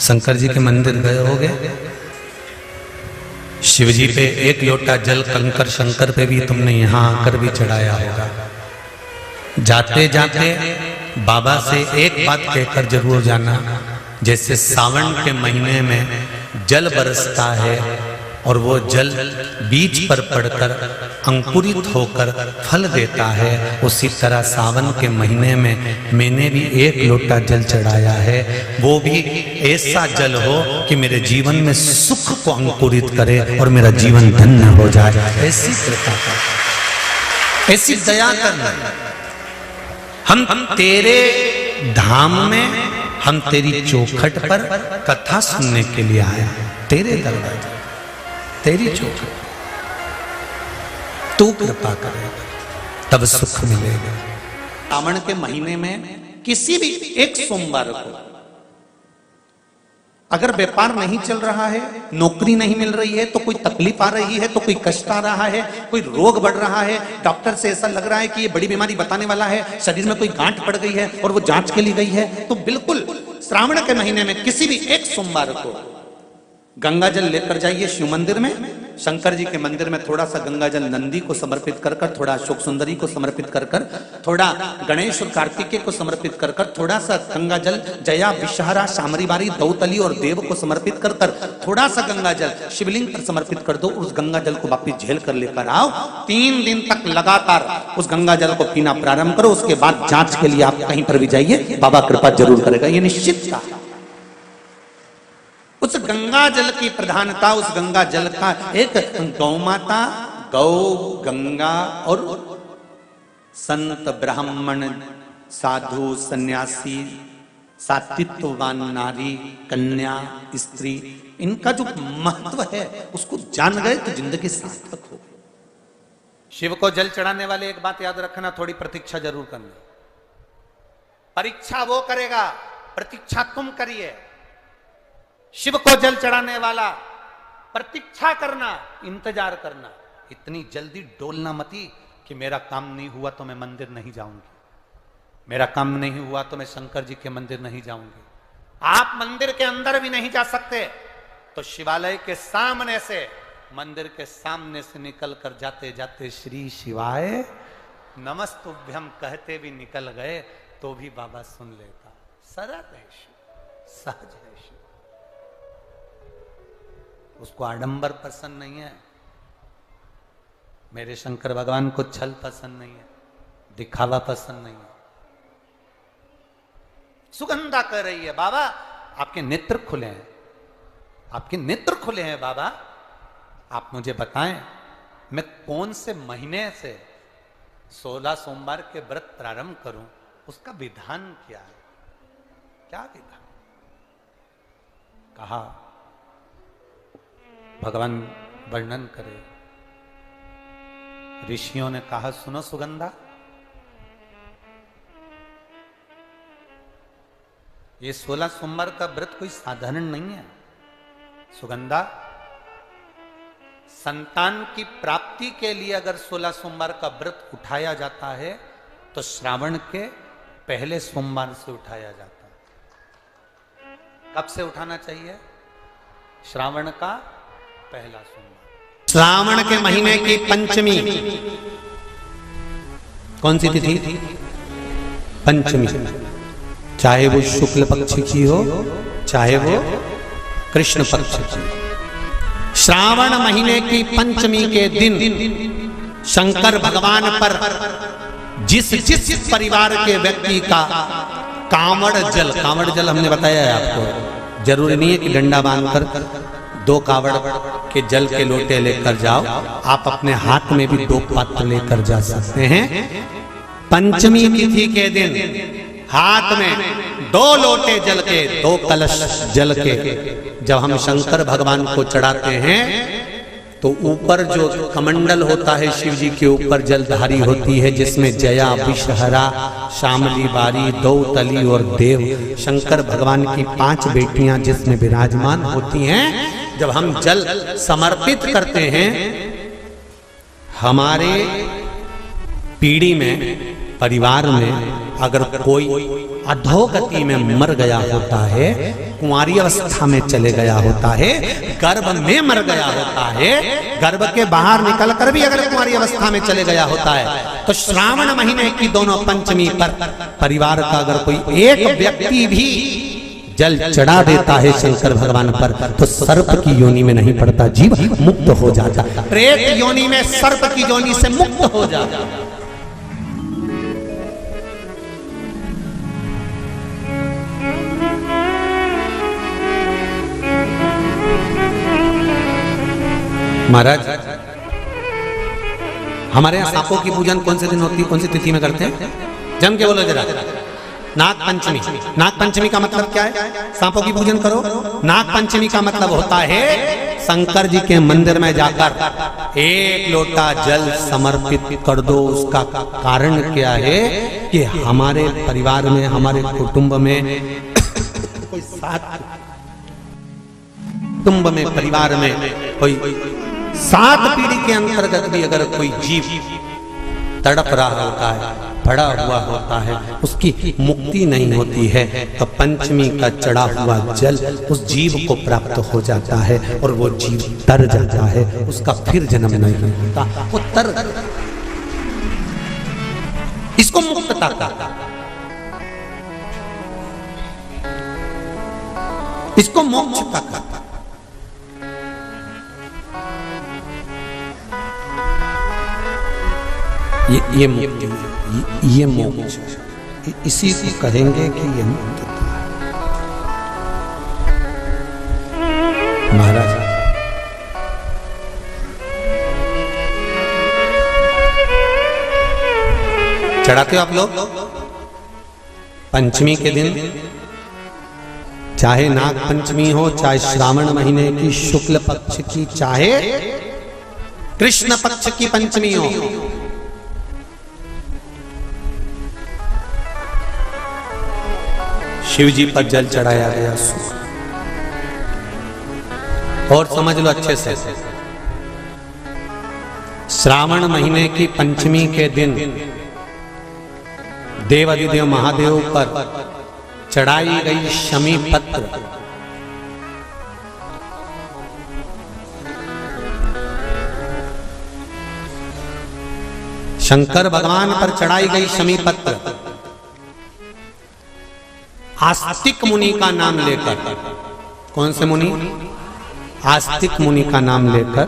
शंकर जी के मंदिर गए होगे, शिव जी पे एक लोटा जल कंकर शंकर पे भी तुमने यहां आकर भी चढ़ाया होगा। जाते जाते बाबा से एक बात कहकर जरूर जाना, जैसे सावन के महीने में जल बरसता है और वो जल बीज पर पड़कर अंकुरित होकर फल देता है, उसी तरह सावन के महीने में मैंने भी एक लोटा जल चढ़ाया है। वो भी ऐसा जल हो कि मेरे जीवन में सुख को अंकुरित करे और मेरा जीवन धन्य हो जाए। ऐसी कृपा कर, ऐसी दया करना। हम तेरे धाम में, हम तेरी चौखट पर कथा सुनने के लिए आए, तेरे दरवाजे, तेरी चौखट, तू कृपा करेगा तब सुख मिलेगा। सावन के महीने में किसी भी एक सोमवार को अगर व्यापार नहीं चल रहा है, नौकरी नहीं मिल रही है, तो कोई तकलीफ आ रही है, तो कोई कष्ट आ रहा है, कोई रोग बढ़ रहा है, डॉक्टर से ऐसा लग रहा है कि ये बड़ी बीमारी बताने वाला है, शरीर में कोई गांठ पड़ गई है और वो जांच के लिए गई है, तो बिल्कुल श्रावण के महीने में किसी भी एक सोमवार को गंगा जल लेकर जाइए शिव मंदिर में। शंकर जी के मंदिर में थोड़ा सा गंगा जल नंदी को समर्पित कर कर, थोड़ा अशोक सुंदरी को समर्पित कर कर, थोड़ा गणेश और कार्तिकेय को समर्पित कर कर, थोड़ा सा गंगा जल जया विषहरा शामरी बारी दौतली और देव को समर्पित कर कर, थोड़ा सा गंगा जल शिवलिंग पर समर्पित कर दो। उस गंगा जल को वापिस झेल कर लेकर आओ। 3 दिन तक लगातार उस गंगा जल को पीना प्रारंभ करो। उसके बाद जांच के लिए आप कहीं पर भी जाइए, बाबा कृपा जरूर करेगा, ये निश्चित था। उस गंगा जल की प्रधानता, उस गंगा जल का एक गौ माता, गौ, गंगा और संत, ब्राह्मण, साधु, सन्यासी, सात्वित्ववान नारी, कन्या, स्त्री, इनका जो महत्व है उसको जान गए तो जिंदगी सार्थक हो। शिव को जल चढ़ाने वाले एक बात याद रखना, थोड़ी प्रतीक्षा जरूर करना। परीक्षा वो करेगा, प्रतीक्षा तुम करिए। शिव को जल चढ़ाने वाला प्रतीक्षा करना, इंतजार करना। इतनी जल्दी डोलना मती कि मेरा काम नहीं हुआ तो मैं मंदिर नहीं जाऊंगी, मेरा काम नहीं हुआ तो मैं शंकर जी के मंदिर नहीं जाऊंगी। आप मंदिर के अंदर भी नहीं जा सकते तो शिवालय के सामने से, मंदिर के सामने से निकल कर जाते जाते श्री शिवाय नमस्तुभ्यम कहते भी निकल गए तो भी बाबा सुन लेता। सरल है शिव, सहज है शिव, उसको आडंबर पसंद नहीं है। मेरे शंकर भगवान को छल पसंद नहीं है, दिखावा पसंद नहीं है। सुगंधा कह रही है, बाबा आपके नेत्र खुले हैं, आपके नेत्र खुले हैं बाबा, आप मुझे बताएं मैं कौन से महीने से 16 सोमवार के व्रत प्रारंभ करूं, उसका विधान क्या है, क्या विधान। कहा भगवान वर्णन करे। ऋषियों ने कहा सुनो सुगंधा, ये 16 सोमवार का व्रत कोई साधारण नहीं है। सुगंधा, संतान की प्राप्ति के लिए अगर 16 सोमवार का व्रत उठाया जाता है तो श्रावण के पहले सोमवार से उठाया जाता है। कब से उठाना चाहिए? श्रावण का पहला सोमवार। श्रावण के महीने की पंचमी, कौन सी तिथि? पंचमी, चाहे वो शुक्ल पक्ष की हो चाहे वो कृष्ण पक्ष की। श्रावण महीने की पंचमी के दिन शंकर भगवान पर जिस जिस परिवार के व्यक्ति का कांवड़ जल हमने बताया है आपको, जरूरी नहीं है कि डंडा बांधकर 2 कावड़ के जल के लोटे लेकर जाओ, आप अपने हाथ में भी 2 पात्र लेकर जा सकते हैं। पंचमी तिथि के दिन हाथ में 2 लोटे जल के, 2 कलश जल के जब हम शंकर भगवान को चढ़ाते हैं तो ऊपर जो कमंडल होता है शिव जी के ऊपर जलधारी होती है, जिसमें जया विषहरा शामली बारी दौतली और देव, शंकर भगवान की 5 बेटियां जिसमें विराजमान होती हैं। जब हम जल समर्पित करते हैं, हमारे पीढ़ी में, परिवार में अगर कोई अधोगति में मर गया होता है, कुंवारी अवस्था में चले गया होता है, गर्भ में मर गया होता है, गर्भ के बाहर निकल कर भी अगर कुंवारी अवस्था में चले गया होता है, तो श्रावण महीने की दोनों पंचमी पर परिवार का अगर कोई एक व्यक्ति भी जल चढ़ा देता है शंकर भगवान पर, तो सर्प की योनि में नहीं पड़ता, जीव मुक्त हो जाता, प्रेत योनि में सर्प की योनि से मुक्त हो जाता। महाराज, हमारे यहाँ सांपों की पूजन कौन से दिन होती है, कौन सी तिथि में करते हैं? जम के बोलो जरा। नाग पंचमी। नाग पंचमी का मतलब क्या है? सांपों की पूजन करो। नाग पंचमी का मतलब होता है शंकर जी के मंदिर में जाकर एक लोटा जल समर्पित कर दो। उसका कारण क्या है कि हमारे परिवार में, हमारे कुटुंब में कोई कुटुंब में, परिवार में कोई 7 पीढ़ी के अंतर्गत भी अगर कोई जीव तड़प रहा होता है, पड़ा हुआ होता है, उसकी मुक्ति नहीं होती है, तो पंचमी का चढ़ा हुआ जल उस जीव को प्राप्त हो जाता है और वो जीव तर जाता है, उसका फिर जन्म नहीं होता, वो तर। इसको मुक्तता कहता, इसको मोक्ष कहता। ये मुक्ति, ये मोक्ष, इसी को कहेंगे कि ये मुक्तता है। महाराज, चढ़ाते हो आप लोग पंचमी के दिन, चाहे नाग पंचमी हो, चाहे श्रावण महीने की शुक्ल पक्ष की, चाहे कृष्ण पक्ष की पंचमी हो, शिव जी पर जल चढ़ाया गया। और समझ लो अच्छे से, श्रावण महीने की पंचमी के दिन देवाधिदेव महादेव पर चढ़ाई गई शमी पत्र, शंकर भगवान पर चढ़ाई गई शमी पत्र आस्तिक मुनि का नाम लेकर, कौन से मुनि? आस्तिक मुनि का नाम लेकर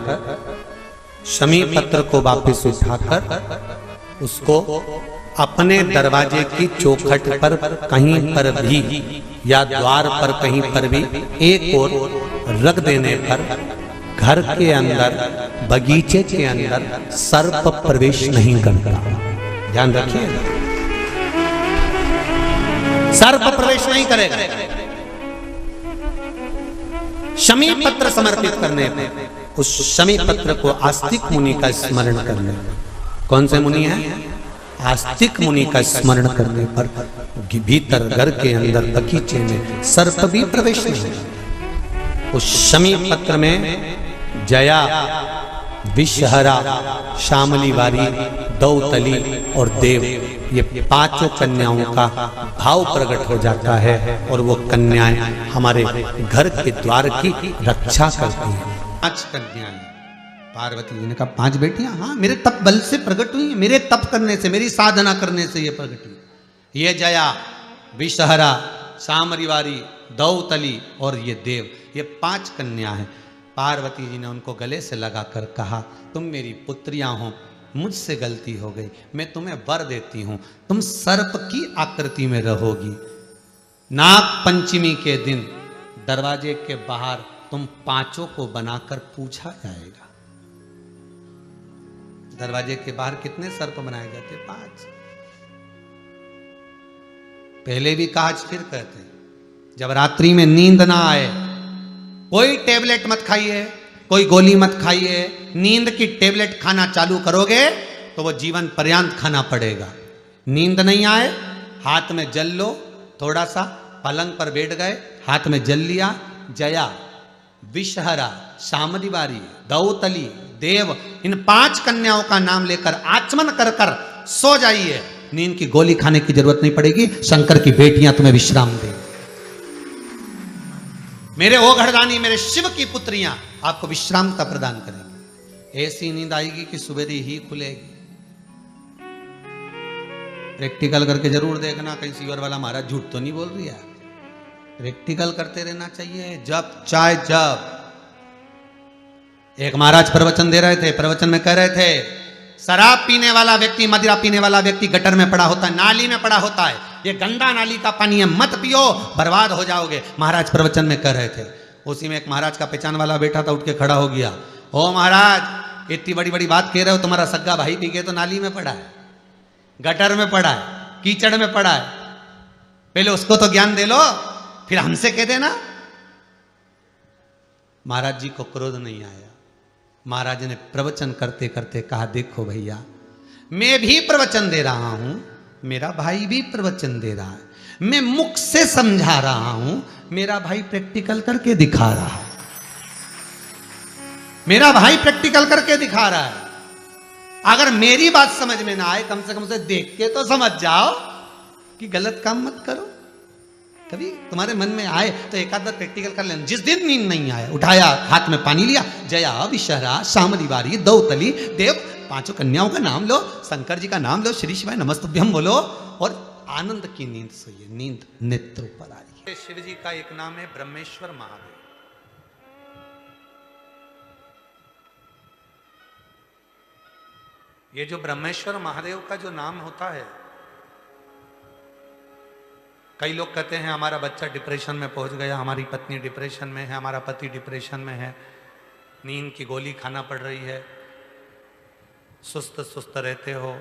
शमी पत्र को वापस उठाकर उसको अपने दरवाजे की चौखट पर कहीं पर भी या द्वार पर कहीं पर भी एक ओर रख देने पर घर के अंदर, बगीचे के अंदर सर्प प्रवेश नहीं करता। ध्यान रखिए, सर्प प्रवेश नहीं करेगा। शमी पत्र समर्पित करने पर, उस शमी पत्र को आस्तिक मुनि का स्मरण करने, कौन से मुनि है? आस्तिक मुनि का स्मरण करने पर भीतर घर के अंदर बगीचे में सर्प भी प्रवेश नहीं। उस शमी पत्र में जया, विषहरा, शामली वारी, दौतली और देव, ये 5 कन्याओं का भाव प्रकट हो जाता है और वो कन्याएं हमारे घर के द्वार की रक्षा करती हैं। 5 कन्याएं, पार्वती जी ने कहा 5 बेटियां, हाँ मेरे तप बल से प्रकट हुई, मेरे तप करने से, मेरी साधना करने से ये प्रकट हुई। ये जया, विषहरा, शामरीवारी, दौतली और ये देव, ये 5 कन्या हैं। पार्वती जी ने उनको गले से लगाकर कहा, तुम मेरी पुत्रियां हो, मुझसे गलती हो गई, मैं तुम्हें वर देती हूं, तुम सर्प की आकृति में रहोगी। नाग पंचमी के दिन दरवाजे के बाहर तुम 5 को बनाकर पूछा जाएगा। दरवाजे के बाहर कितने सर्प बनाए जाते? 5। पहले भी कहा, आज फिर कहते हैं, जब रात्रि में नींद ना आए, कोई टेबलेट मत खाइए, कोई गोली मत खाइए, नींद की टेबलेट खाना चालू करोगे तो वो जीवन पर्यंत खाना पड़ेगा। नींद नहीं आए, हाथ में जल लो, थोड़ा सा पलंग पर बैठ गए, हाथ में जल लिया, जया, विषहरा, शामदीवारी, दौतली, देव, इन 5 कन्याओं का नाम लेकर आचमन कर कर सो जाइए। नींद की गोली खाने की जरूरत नहीं पड़ेगी, शंकर की बेटियां तुम्हें विश्राम देंगी। मेरे ओ घरदानी, मेरे शिव की पुत्रियां आपको विश्रामता प्रदान करेंगी। ऐसी नींद आएगी कि सुबेरे ही खुलेगी। प्रैक्टिकल करके जरूर देखना, कहीं सीवर वाला महाराज झूठ तो नहीं बोल रही है। प्रैक्टिकल करते रहना चाहिए, जब चाहे जब। एक महाराज प्रवचन दे रहे थे, प्रवचन में कह रहे थे शराब पीने वाला व्यक्ति, मदिरा पीने वाला व्यक्ति गटर में पड़ा होता है, नाली में पड़ा होता है, ये गंदा नाली का पानी है, मत पियो, बर्बाद हो जाओगे। महाराज प्रवचन में कह रहे थे। उसी में एक महाराज का पहचान वाला बैठा था, उठ के खड़ा हो गया। ओ महाराज, इतनी बड़ी बड़ी बात कह रहे हो, तुम्हारा सग्गा भाई पी के तो नाली में पड़ा है, गटर में पड़ा है, कीचड़ में पड़ा है, पहले उसको तो ज्ञान दे लो, फिर हमसे कह देना। महाराज जी को क्रोध नहीं आया। महाराज ने प्रवचन करते करते कहा, देखो भैया, मैं भी प्रवचन दे रहा हूं, मेरा भाई भी प्रवचन दे रहा है, मैं मुख से समझा रहा हूं, मेरा भाई प्रैक्टिकल करके दिखा रहा है, मेरा भाई प्रैक्टिकल करके दिखा रहा है। अगर मेरी बात समझ में ना आए, कम से कम से देख के तो समझ जाओ कि गलत काम मत करो। कभी तुम्हारे मन में आए तो एक आध बार प्रैक्टिकल कर लेना। जिस दिन नींद नहीं आया, उठाया, हाथ में पानी लिया, जया विशहरा शामली वारी दौतली देव, पांचों कन्याओं का नाम लो, शंकर जी का नाम लो, श्री शिवाय नमस्तुभ्यम बोलो और आनंद की नींद सोइए। नींद नेत्र पर आ रही है। शिव जी का एक नाम है ब्रह्मेश्वर महादेव। ये जो ब्रह्मेश्वर महादेव का जो नाम होता है, कई लोग कहते हैं हमारा बच्चा डिप्रेशन में पहुंच गया, हमारी पत्नी डिप्रेशन में है, हमारा पति डिप्रेशन में है, नींद की गोली खाना पड़ रही है, सुस्त सुस्त रहते हो,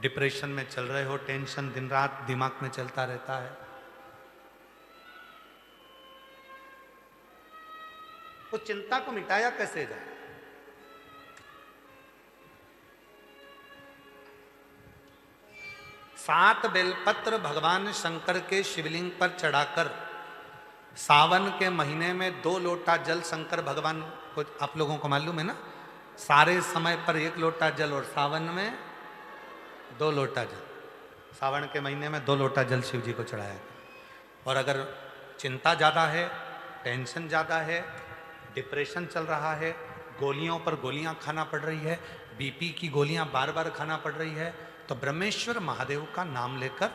डिप्रेशन में चल रहे हो, टेंशन दिन रात दिमाग में चलता रहता है। तो चिंता को मिटाया कैसे जाए? सात बेलपत्र भगवान शंकर के शिवलिंग पर चढ़ाकर सावन के महीने में 2 लोटा जल शंकर भगवान को, आप लोगों को मालूम है ना, सारे समय पर 1 लोटा जल और सावन में 2 लोटा जल। सावन के महीने में 2 लोटा जल शिव जी को चढ़ाया। और अगर चिंता ज़्यादा है, टेंशन ज़्यादा है, डिप्रेशन चल रहा है, गोलियों पर गोलियां खाना पड़ रही है, बीपी की गोलियां बार बार खाना पड़ रही है, तो ब्रह्मेश्वर महादेव का नाम लेकर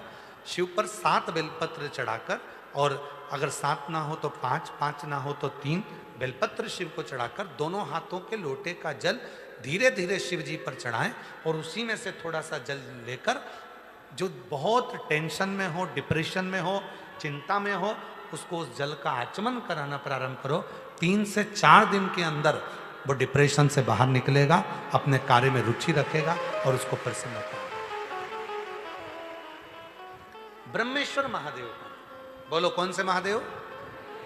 शिव पर 7 बेलपत्र चढ़ाकर, और अगर 7 ना हो तो 5, 5 ना हो तो 3 बेलपत्र शिव को चढ़ाकर दोनों हाथों के लोटे का जल धीरे धीरे शिव जी पर चढ़ाएं, और उसी में से थोड़ा सा जल लेकर जो बहुत टेंशन में हो, डिप्रेशन में हो, चिंता में हो, उसको उस जल का आचमन कराना प्रारंभ करो। 3 से 4 दिन के अंदर वो डिप्रेशन से बाहर निकलेगा, अपने कार्य में रुचि रखेगा और उसको प्रसन्न करेगा। ब्रह्मेश्वर महादेव का बोलो, कौन से महादेव?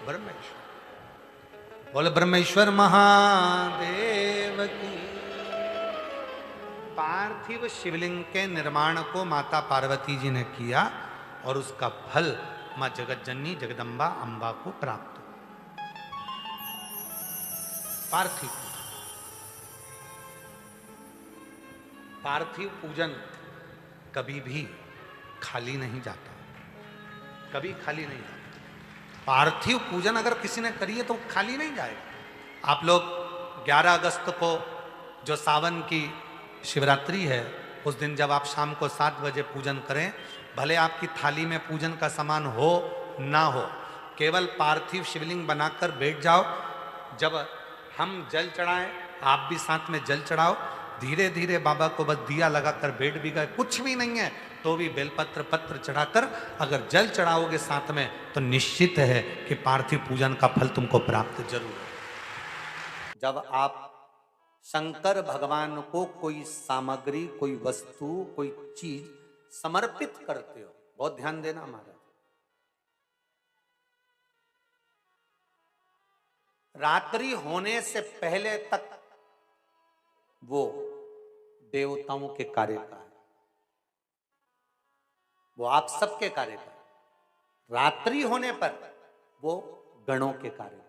ब्रह्मेश्वर। बोलो ब्रह्मेश्वर महादेव की। पार्थिव शिवलिंग के निर्माण को माता पार्वती जी ने किया और उसका फल मां जगत जननी जगदम्बा अंबा को प्राप्त हुआ। पार्थिव पूजन कभी भी खाली नहीं जाता, कभी खाली नहीं जाता। पार्थिव पूजन अगर किसी ने करी है तो खाली नहीं जाएगा। आप लोग 11 अगस्त को जो सावन की शिवरात्रि है, उस दिन जब आप शाम को 7 बजे पूजन करें, भले आपकी थाली में पूजन का सामान हो ना हो, केवल पार्थिव शिवलिंग बनाकर बैठ जाओ। जब हम जल चढ़ाएं, आप भी साथ में जल चढ़ाओ। धीरे धीरे बाबा को बस दिया लगाकर बैठ भी गए, कुछ भी नहीं है तो भी बेलपत्र पत्र चढ़ाकर अगर जल चढ़ाओगे साथ में, तो निश्चित है कि पार्थिव पूजन का फल तुमको प्राप्त जरूर है। जब आप शंकर भगवान को कोई सामग्री, कोई वस्तु, कोई चीज समर्पित करते हो, बहुत ध्यान देना महाराज, रात्रि होने से पहले तक वो देवताओं के कार्य का है, वो आप सबके कार्य का है। रात्रि होने पर वो गणों के कार्य का।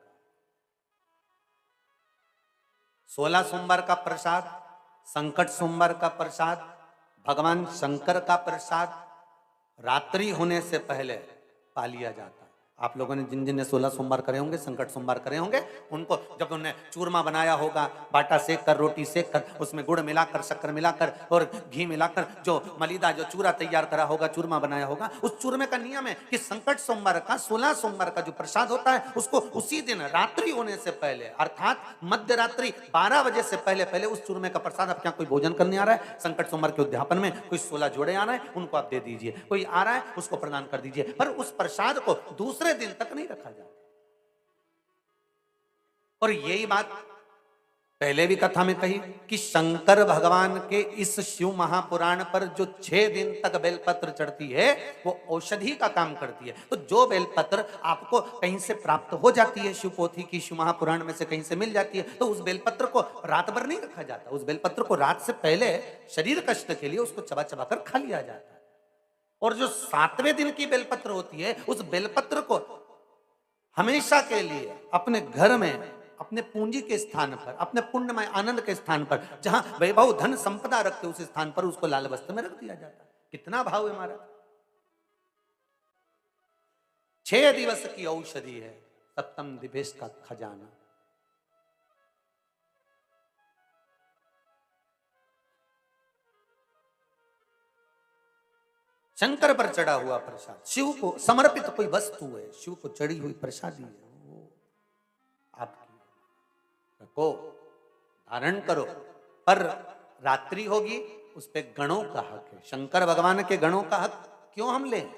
16 सोमवार का प्रसाद, संकट सोमवार का प्रसाद, भगवान शंकर का प्रसाद रात्रि होने से पहले पा लिया जाता है। आप लोगों ने जिन जिन ने 16 सोमवार करे होंगे, संकट सोमवार करे होंगे, उनको जब उन्होंने चूरमा बनाया होगा, बाटा सेक कर, रोटी सेक कर, उसमें गुड़ मिलाकर, शक्कर मिलाकर और घी मिलाकर जो मलीदा जो चूरा तैयार करा होगा, चूरमा बनाया होगा, उस चूरमे का नियम है कि संकट सोमवार का 16 सोमवार का जो प्रसाद होता है उसको उसी दिन रात्रि होने से पहले अर्थात मध्य रात्रि 12 बजे से पहले पहले उस चूरमे का प्रसाद, आप क्या कोई भोजन करने आ रहा है संकट सोमवार के उद्यापन में, कोई 16 जोड़े आ रहे हैं उनको आप दे दीजिए, कोई आ रहा है उसको प्रदान कर दीजिए, पर उस प्रसाद को दूसरे दिन तक नहीं रखा जाता। और यही बात पहले भी कथा में कही कि शंकर भगवान के इस शिव महापुराण पर जो 6 दिन तक बेलपत्र चढ़ती है वो औषधि का काम करती है। तो जो बेलपत्र आपको कहीं से प्राप्त हो जाती है, शिव पोथी की, शिव महापुराण में से कहीं से मिल जाती है, तो उस बेलपत्र को रात भर नहीं रखा जाता। उस बेलपत्र को रात से पहले शरीर कष्ट के लिए उसको चबा चबा कर खा लिया जाता है। और जो 7वें दिन की बेलपत्र होती है, उस बेलपत्र को हमेशा के लिए अपने घर में, अपने पूंजी के स्थान पर, अपने पुण्यमय आनंद के स्थान पर, जहां वैभव धन संपदा रखते उस स्थान पर उसको लाल वस्त्र में रख दिया जाता है। कितना भाव है महाराज। 6 दिवस की औषधि है, सप्तम दिवेश का खजाना। शंकर पर चढ़ा हुआ प्रसाद शिव को समर्पित कोई वस्तु है, शिव को चढ़ी हुई प्रसादी है, वो आपकी रखो, धारण करो, पर रात्रि होगी उस पे गणों का हक है। शंकर भगवान के गणों का हक क्यों हम लें?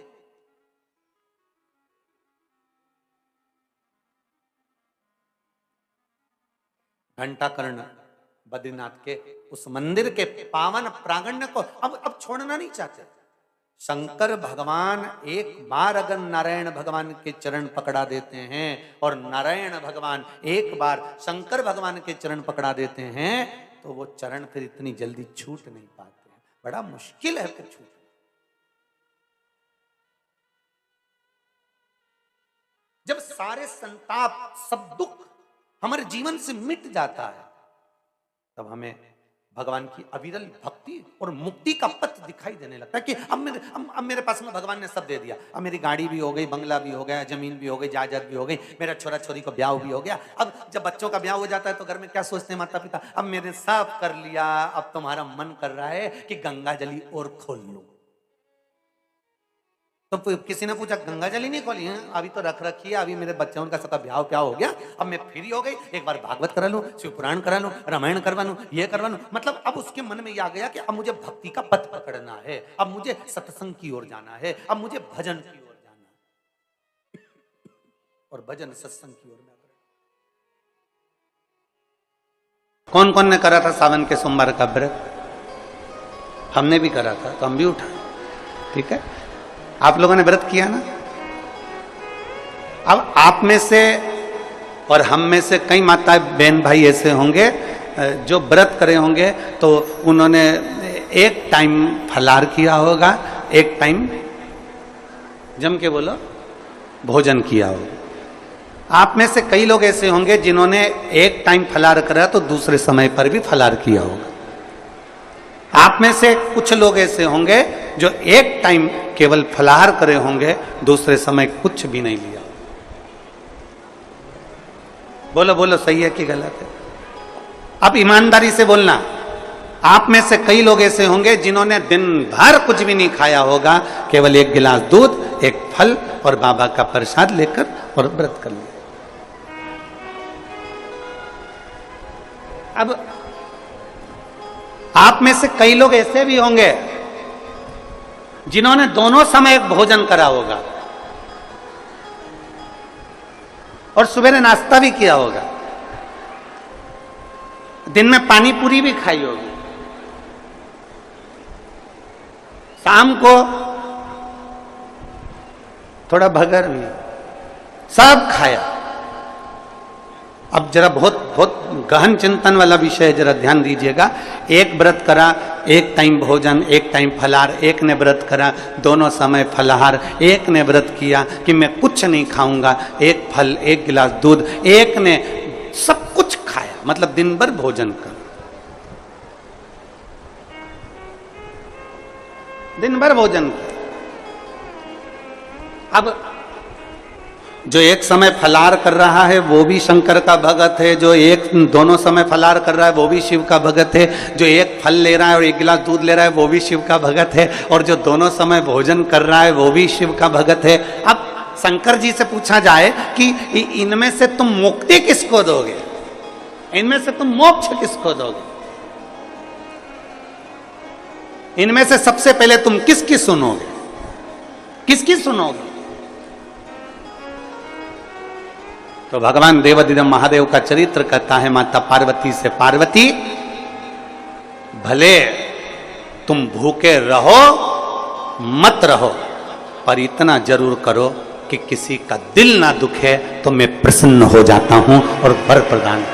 घंटाकर्ण बद्रीनाथ के उस मंदिर के पावन प्रांगण को अब छोड़ना नहीं चाहते। शंकर भगवान एक बार अगर नारायण भगवान के चरण पकड़ा देते हैं और नारायण भगवान एक बार शंकर भगवान के चरण पकड़ा देते हैं तो वो चरण फिर इतनी जल्दी छूट नहीं पाते हैं। बड़ा मुश्किल है फिर छूट। जब सारे संताप, सब दुख हमारे जीवन से मिट जाता है, तब हमें भगवान की अविरल भक्ति और मुक्ति का पथ दिखाई देने लगता है कि अब मेरे पास में भगवान ने सब दे दिया। अब मेरी गाड़ी भी हो गई, बंगला भी हो गया, जमीन भी हो गई, जायदाद भी हो गई, मेरा छोरा छोरी को ब्याह भी हो गया। अब जब बच्चों का ब्याह हो जाता है तो घर में क्या सोचते हैं माता पिता, अब मैंने सब कर लिया, अब तुम्हारा मन कर रहा है कि गंगा जली और खोल लो। तो किसी ने पूछा गंगा जली नहीं खोली है? अभी तो रख रखी है, अभी मेरे बच्चों का सबका ब्याह प्याह हो गया, अब मैं फ्री हो गई, एक बार भागवत करा लूं, शिव पुराण करा लूं, रामायण करवा लूं, ये करवा लूं। मतलब अब उसके मन में ये आ गया कि अब मुझे भक्ति का पथ पकड़ना है, अब मुझे सत्संग की ओर जाना है, अब मुझे भजन की ओर जाना है। और भजन सत्संग की ओर में कौन कौन ने करा था सावन के सोमवार का व्रत? हमने भी करा था, तो हम भी उठा। ठीक है, आप लोगों ने व्रत किया ना। अब आप में से और हम में से कई माता बहन भाई ऐसे होंगे जो व्रत करे होंगे तो उन्होंने एक टाइम फलाहार किया होगा, एक टाइम जम के बोलो भोजन किया होगा। आप में से कई लोग ऐसे होंगे जिन्होंने एक टाइम फलाहार करा तो दूसरे समय पर भी फलाहार किया होगा। आप में से कुछ लोग ऐसे होंगे जो एक टाइम केवल फलाहार करे होंगे, दूसरे समय कुछ भी नहीं लिया। बोलो बोलो, सही है कि गलत है? अब ईमानदारी से बोलना। आप में से कई लोग ऐसे होंगे जिन्होंने दिन भर कुछ भी नहीं खाया होगा, केवल एक गिलास दूध, एक फल और बाबा का प्रसाद लेकर और व्रत कर लिया। अब आप में से कई लोग ऐसे भी होंगे जिन्होंने दोनों समय भोजन करा होगा और सुबह नाश्ता भी किया होगा, दिन में पानी पूरी भी खाई होगी, शाम को थोड़ा भगर भी, सब खाया। अब जरा बहुत बहुत गहन चिंतन वाला विषय है, जरा ध्यान दीजिएगा। एक व्रत करा, एक टाइम भोजन, एक टाइम फलाहार, एक ने व्रत करा दोनों समय फलाहार, एक ने व्रत किया कि मैं कुछ नहीं खाऊंगा, एक फल, एक गिलास दूध, एक ने सब कुछ खाया, मतलब दिन भर भोजन कर। दिन भर भोजन किया। अब जो एक समय फलार कर रहा है वो भी शंकर का भगत है, जो एक दोनों समय फलार कर रहा है वो भी शिव का भगत है, जो एक फल ले रहा है और एक गिलास दूध ले रहा है वो भी शिव का भगत है, और जो दोनों समय भोजन कर रहा है वो भी शिव का भगत है। अब शंकर जी से पूछा जाए कि इनमें से तुम मुक्ति किसको दोगे, इनमें से तुम मोक्ष किसको दोगे, इनमें से सबसे पहले तुम किसकी सुनोगे, किसकी सुनोगे? तो भगवान देवाधिदेव महादेव का चरित्र कहता है माता पार्वती से, पार्वती भले तुम भूखे रहो मत रहो, पर इतना जरूर करो कि किसी का दिल ना दुखे तो मैं प्रसन्न हो जाता हूं और वर प्रदान